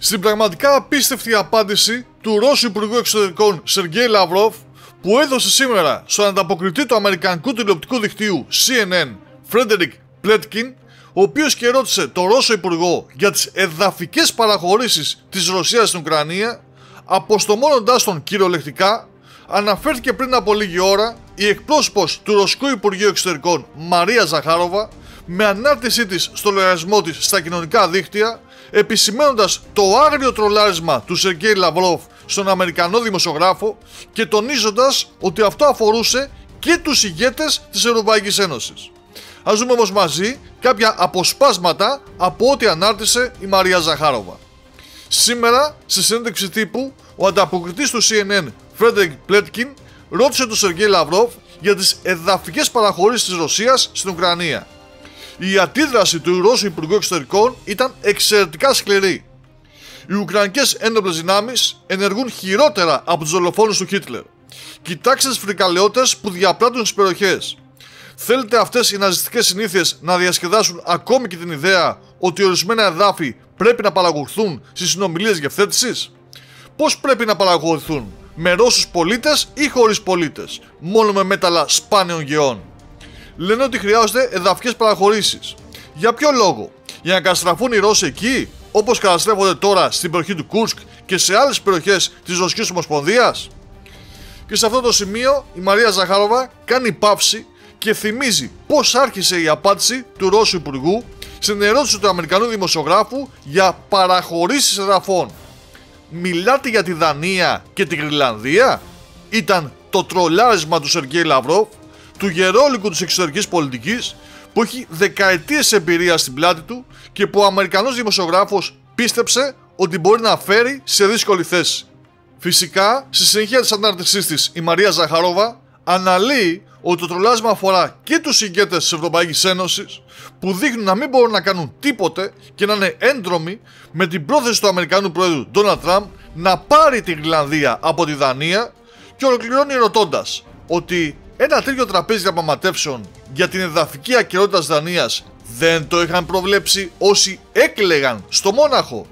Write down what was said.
στην πραγματικά απίστευτη απάντηση του Ρώσου Υπουργού Εξωτερικών Σεργέη Λαυρόφ, που έδωσε σήμερα στον ανταποκριτή του αμερικανικού τηλεοπτικού δικτύου CNN, Φρέντερικ Πλέτκιν, ο οποίος και ρώτησε τον Ρώσο Υπουργό για τις εδαφικές παραχωρήσεις της Ρωσίας στην Ουκρανία, αποστομώνοντας τον κυριολεκτικά, αναφέρθηκε πριν από λίγη ώρα η εκπρόσωπος του Ρωσικού Υπουργείου Εξωτερικών Μαρία Ζαχάροβα με ανάρτησή της στο λογαριασμό της στα κοινωνικά δίκτυα, επισημαίνοντας το άγριο τρολάρισμα του Σεργέη Λαυρόφ στον Αμερικανό δημοσιογράφο και τονίζοντας ότι αυτό αφορούσε και τους ηγέτες της Ευρωπαϊκής Ένωσης. Ας δούμε όμως μαζί κάποια αποσπάσματα από ό,τι ανάρτησε η Μαρία Ζαχάροβα. Σήμερα, στη συνέντευξη τύπου, ο ανταποκριτής του CNN, Φρέντερικ Πλέτκιν, ρώτησε τον Σεργέη Λαυρόφ για τις εδαφικές παραχωρήσεις της Ρωσίας στην Ουκρανία. Η αντίδραση του Ρώσου Υπουργού Εξωτερικών ήταν εξαιρετικά σκληρή. Οι Ουκρανικές ένοπλες δυνάμεις ενεργούν χειρότερα από τους δολοφόνους του Χίτλερ. Κοιτάξτε τις φρικαλαιότητες που διαπράττουν στις περιοχές. Θέλετε αυτές οι ναζιστικές συνήθειες να διασκεδάσουν ακόμη και την ιδέα ότι ορισμένα εδάφη πρέπει να παραγωγηθούν στις συνομιλίες διευθέτησης? Πώς πρέπει να παραγωγηθούν, με Ρώσους πολίτες ή χωρίς πολίτες, μόνο με μέταλλα σπάνιων γεών? Λένε ότι χρειάζονται εδαφικές παραχωρήσεις. Για ποιο λόγο? Για να καταστραφούν οι Ρώσοι εκεί, όπως καταστρέφονται τώρα στην περιοχή του Κούρσκ και σε άλλες περιοχές της Ρωσικής Ομοσπονδίας? Και σε αυτό το σημείο η Μαρία Ζαχάροβα κάνει παύση και θυμίζει πώς άρχισε η απάντηση του Ρώσου Υπουργού στην ερώτηση του Αμερικανού δημοσιογράφου για παραχωρήσεις εδαφών. Μιλάτε για τη Δανία και την Γροιλανδία? Ήταν το τρολάρισμα του Σεργέη Λαυρόφ, του γερόλικου της εξωτερικής πολιτικής, που έχει δεκαετίες εμπειρία στην πλάτη του και που ο Αμερικανός δημοσιογράφος πίστεψε ότι μπορεί να φέρει σε δύσκολη θέση. Φυσικά, στη συνέχεια της ανάρτησής της, η Μαρία Ζαχάροβα αναλύει ότι το τρολάρισμα αφορά και τους ηγέτες της Ευρωπαϊκής Ένωσης, που δείχνουν να μην μπορούν να κάνουν τίποτε και να είναι έντρομοι με την πρόθεση του Αμερικανού Προέδρου Ντόναλντ Τραμπ να πάρει την Γροιλανδία από τη Δανία, και ολοκληρώνει ρωτώντας ότι ένα τέτοιο τραπέζι διαπραγματεύσεων για την εδαφική ακεραιότητα της Δανίας δεν το είχαν προβλέψει όσοι έκλαιγαν στο Μόναχο.